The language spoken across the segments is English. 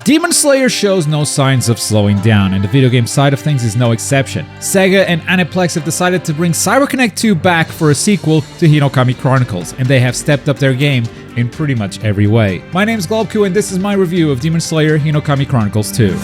Demon Slayer shows no signs of slowing down, and the video game side of things is no exception. Sega and Aniplex have decided to bring CyberConnect 2 back for a sequel to Hinokami Chronicles, and they have stepped up their game in pretty much every way. My name's Globku, and this is my review of Demon Slayer Hinokami Chronicles 2.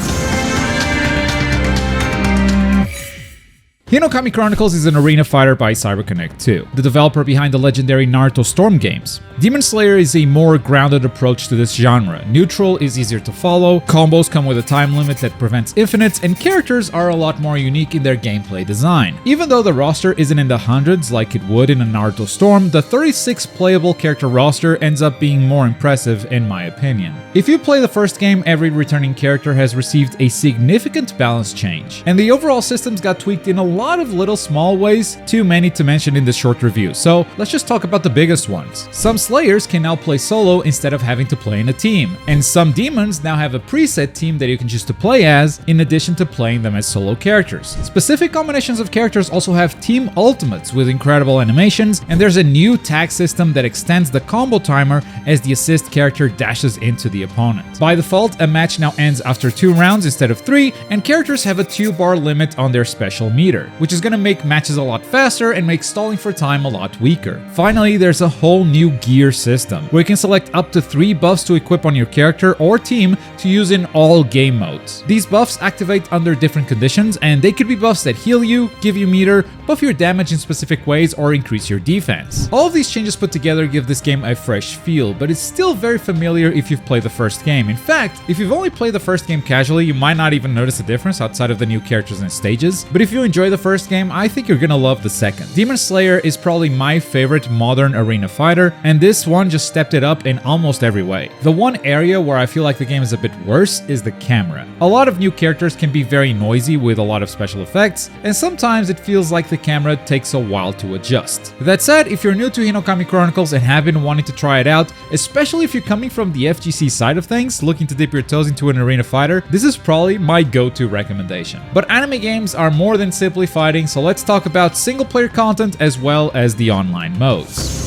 Hinokami Chronicles is an arena fighter by CyberConnect 2, the developer behind the legendary Naruto Storm games. Demon Slayer is a more grounded approach to this genre. Neutral is easier to follow, combos come with a time limit that prevents infinites, and characters are a lot more unique in their gameplay design. Even though the roster isn't in the hundreds like it would in a Naruto Storm, the 36 playable character roster ends up being more impressive in my opinion. If you play the first game, every returning character has received a significant balance change, and the overall systems got tweaked in a lot of little small ways, too many to mention in this short review, so let's just talk about the biggest ones. Some Slayers can now play solo instead of having to play in a team, and some demons now have a preset team that you can choose to play as, in addition to playing them as solo characters. Specific combinations of characters also have team ultimates with incredible animations, and there's a new tag system that extends the combo timer as the assist character dashes into the opponent. By default, a match now ends after 2 rounds instead of 3, and characters have a 2-bar limit on their special meter, which is going to make matches a lot faster and make stalling for time a lot weaker. Finally, there's a whole new gear system, where you can select up to 3 buffs to equip on your character or team to use in all game modes. These buffs activate under different conditions, and they could be buffs that heal you, give you meter, buff your damage in specific ways, or increase your defense. All of these changes put together give this game a fresh feel, but it's still very familiar if you've played the first game. In fact, if you've only played the first game casually, you might not even notice a difference outside of the new characters and stages, but if you enjoy the first game, I think you're gonna love the second. Demon Slayer is probably my favorite modern arena fighter, and this one just stepped it up in almost every way. The one area where I feel like the game is a bit worse is the camera. A lot of new characters can be very noisy with a lot of special effects, and sometimes it feels like the camera takes a while to adjust. That said, if you're new to Hinokami Chronicles and have been wanting to try it out, especially if you're coming from the FGC side of things, looking to dip your toes into an arena fighter, this is probably my go-to recommendation. But anime games are more than simply fighting, so let's talk about single-player content as well as the online modes.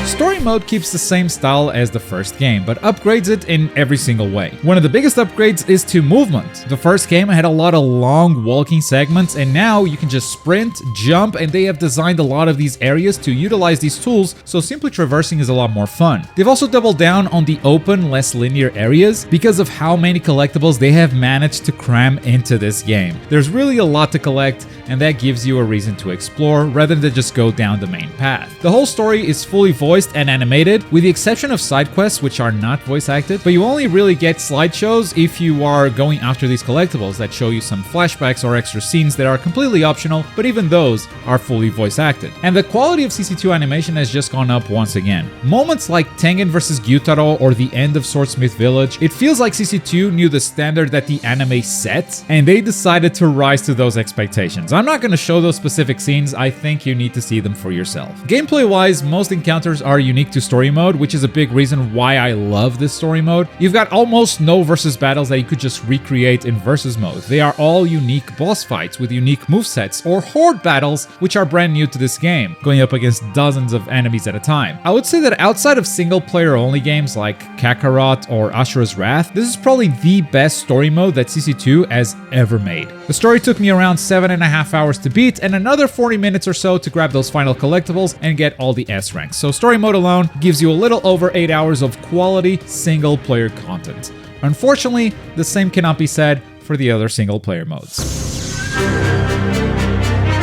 Story mode keeps the same style as the first game, but upgrades it in every single way. One of the biggest upgrades is to movement. The first game had a lot of long walking segments, and now you can just sprint, jump, and they have designed a lot of these areas to utilize these tools, so simply traversing is a lot more fun. They've also doubled down on the open, less linear areas because of how many collectibles they have managed to cram into this game. There's really a lot to collect, and that gives you a reason to explore rather than just go down the main path. The whole story is fully voiced and animated, with the exception of side quests which are not voice acted, but you only really get slideshows if you are going after these collectibles that show you some flashbacks or extra scenes that are completely optional, but even those are fully voice acted. And the quality of CC2 animation has just gone up once again. Moments like Tengen vs Gyutaro or the end of Swordsmith Village, it feels like CC2 knew the standard that the anime set, and they decided to rise to those expectations. I'm not going to show those specific scenes, I think you need to see them for yourself. Gameplay wise, most encounters are unique to story mode, which is a big reason why I love this story mode. You've got almost no versus battles that you could just recreate in versus mode. They are all unique boss fights with unique movesets, or horde battles, which are brand new to this game, going up against dozens of enemies at a time. I would say that outside of single player only games like Kakarot or Ashura's Wrath, this is probably the best story mode that CC2 has ever made. The story took me around 7.5 hours to beat, and another 40 minutes or so to grab those final collectibles and get all the S ranks. So story mode alone gives you a little over 8 hours of quality single player content. Unfortunately, the same cannot be said for the other single player modes.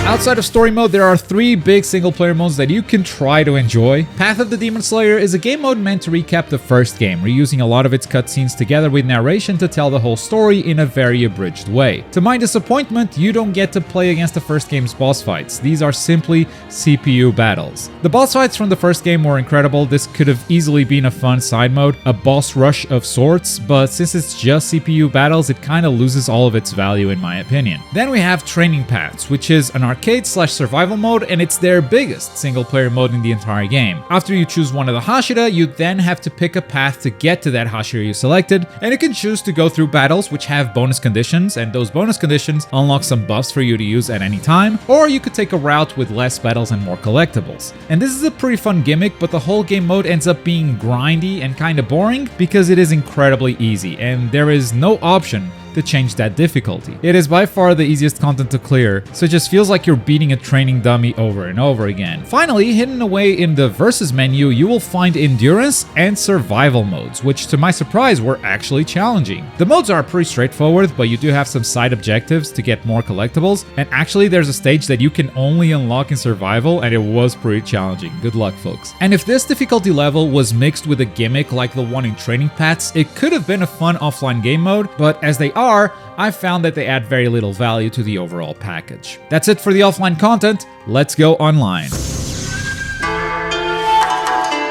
Outside of story mode, there are 3 big single-player modes that you can try to enjoy. Path of the Demon Slayer is a game mode meant to recap the first game, reusing a lot of its cutscenes together with narration to tell the whole story in a very abridged way. To my disappointment, you don't get to play against the first game's boss fights. These are simply CPU battles. The boss fights from the first game were incredible. This could have easily been a fun side mode, a boss rush of sorts, but since it's just CPU battles, it kinda loses all of its value in my opinion. Then we have Training Paths, which is an arcade arcade/survival mode, and it's their biggest single-player mode in the entire game. After you choose one of the Hashira, you then have to pick a path to get to that Hashira you selected, and you can choose to go through battles which have bonus conditions, and those bonus conditions unlock some buffs for you to use at any time, or you could take a route with less battles and more collectibles. And this is a pretty fun gimmick, but the whole game mode ends up being grindy and kinda boring because it is incredibly easy, and there is no option to change that difficulty. It is by far the easiest content to clear, so it just feels like you're beating a training dummy over and over again. Finally, hidden away in the versus menu, you will find endurance and survival modes, which to my surprise were actually challenging. The modes are pretty straightforward, but you do have some side objectives to get more collectibles, and actually there's a stage that you can only unlock in survival, and it was pretty challenging. Good luck, folks. And if this difficulty level was mixed with a gimmick like the one in Training Paths, it could have been a fun offline game mode, but as they are, I found that they add very little value to the overall package. That's it for the offline content. Let's go online.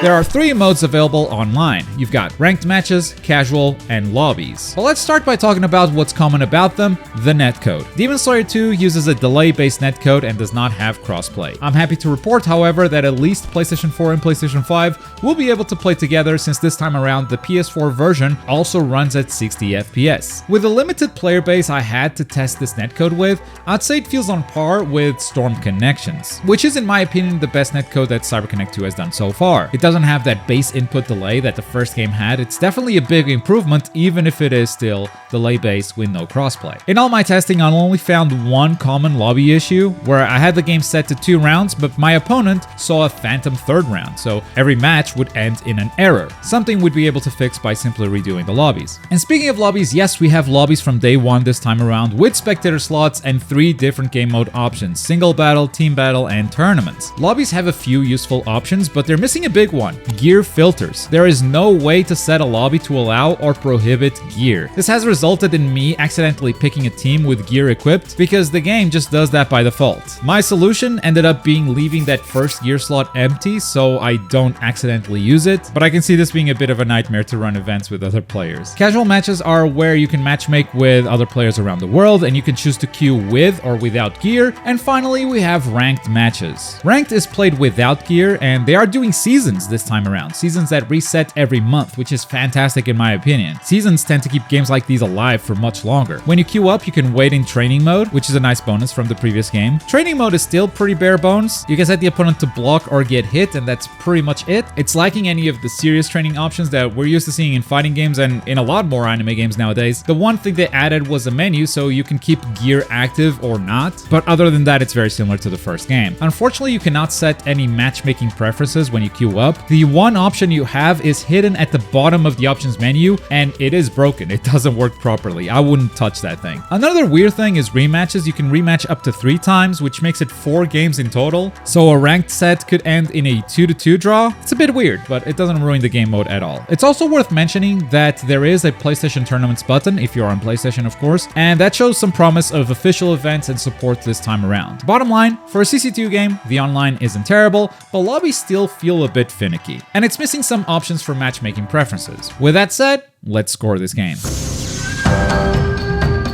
There are 3 modes available online. You've got ranked matches, casual, and lobbies. But let's start by talking about what's common about them, the netcode. Demon Slayer 2 uses a delay-based netcode and does not have crossplay. I'm happy to report, however, that at least PlayStation 4 and PlayStation 5 will be able to play together, since this time around the PS4 version also runs at 60 FPS. With the limited player base I had to test this netcode with, I'd say it feels on par with Storm Connections, which is in my opinion the best netcode that CyberConnect 2 has done so far. It doesn't have that base input delay that the first game had. It's definitely a big improvement, even if it is still delay-based with no crossplay. In all my testing, I only found one common lobby issue, where I had the game set to 2 rounds, but my opponent saw a phantom 3rd round, so every match would end in an error, something we'd be able to fix by simply redoing the lobbies. And speaking of lobbies, yes, we have lobbies from day one this time around, with spectator slots and 3 different game mode options: single battle, team battle, and tournaments. Lobbies have a few useful options, but they're missing a big one: gear filters. There is no way to set a lobby to allow or prohibit gear. This has resulted in me accidentally picking a team with gear equipped, because the game just does that by default. My solution ended up being leaving that first gear slot empty so I don't accidentally use it, but I can see this being a bit of a nightmare to run events with other players. Casual matches are where you can matchmake with other players around the world, and you can choose to queue with or without gear. And finally, we have ranked matches. Ranked is played without gear, and they are doing seasons this time around. Seasons that reset every month, which is fantastic in my opinion. Seasons tend to keep games like these alive for much longer. When you queue up, you can wait in training mode, which is a nice bonus from the previous game. Training mode is still pretty bare bones. You can set the opponent to block or get hit, and that's pretty much it. It's lacking any of the serious training options that we're used to seeing in fighting games and in a lot more anime games nowadays. The one thing they added was a menu, so you can keep gear active or not, but other than that, it's very similar to the first game. Unfortunately, you cannot set any matchmaking preferences when you queue up. The one option you have is hidden at the bottom of the options menu, and it is broken. It doesn't work properly. I wouldn't touch that thing. Another weird thing is rematches. You can rematch up to 3 times, which makes it 4 games in total. So a ranked set could end in a 2-2 draw. It's a bit weird, but it doesn't ruin the game mode at all. It's also worth mentioning that there is a PlayStation Tournaments button, if you're on PlayStation of course, and that shows some promise of official events and support this time around. Bottom line, for a CC2 game, the online isn't terrible, but lobbies still feel a bit finicky, and it's missing some options for matchmaking preferences. With that said, let's score this game.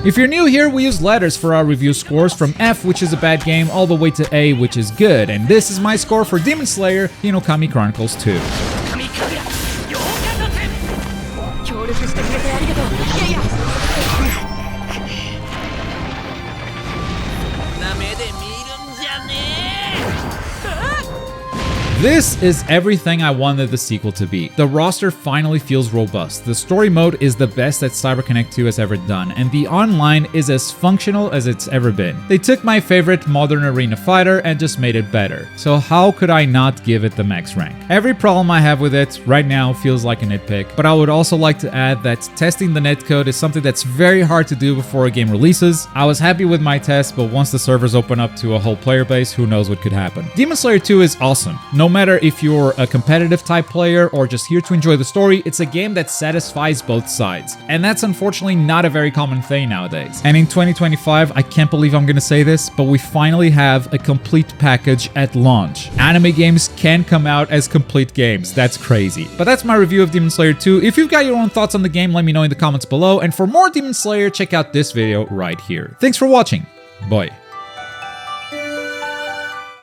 If you're new here, we use letters for our review scores, from F, which is a bad game, all the way to A, which is good, and this is my score for Demon Slayer Hinokami Chronicles 2. This is everything I wanted the sequel to be. The roster finally feels robust, the story mode is the best that CyberConnect 2 has ever done, and the online is as functional as it's ever been. They took my favorite modern arena fighter and just made it better, so how could I not give it the max rank? Every problem I have with it right now feels like a nitpick, but I would also like to add that testing the netcode is something that's very hard to do before a game releases. I was happy with my test, but once the servers open up to a whole player base, who knows what could happen. Demon Slayer 2 is awesome. No matter if you're a competitive type player or just here to enjoy the story, it's a game that satisfies both sides. And that's unfortunately not a very common thing nowadays. And in 2025, I can't believe I'm gonna say this, but we finally have a complete package at launch. Anime games can come out as complete games. That's crazy. But that's my review of Demon Slayer 2. If you've got your own thoughts on the game, let me know in the comments below. And for more Demon Slayer, check out this video right here. Thanks for watching. Bye.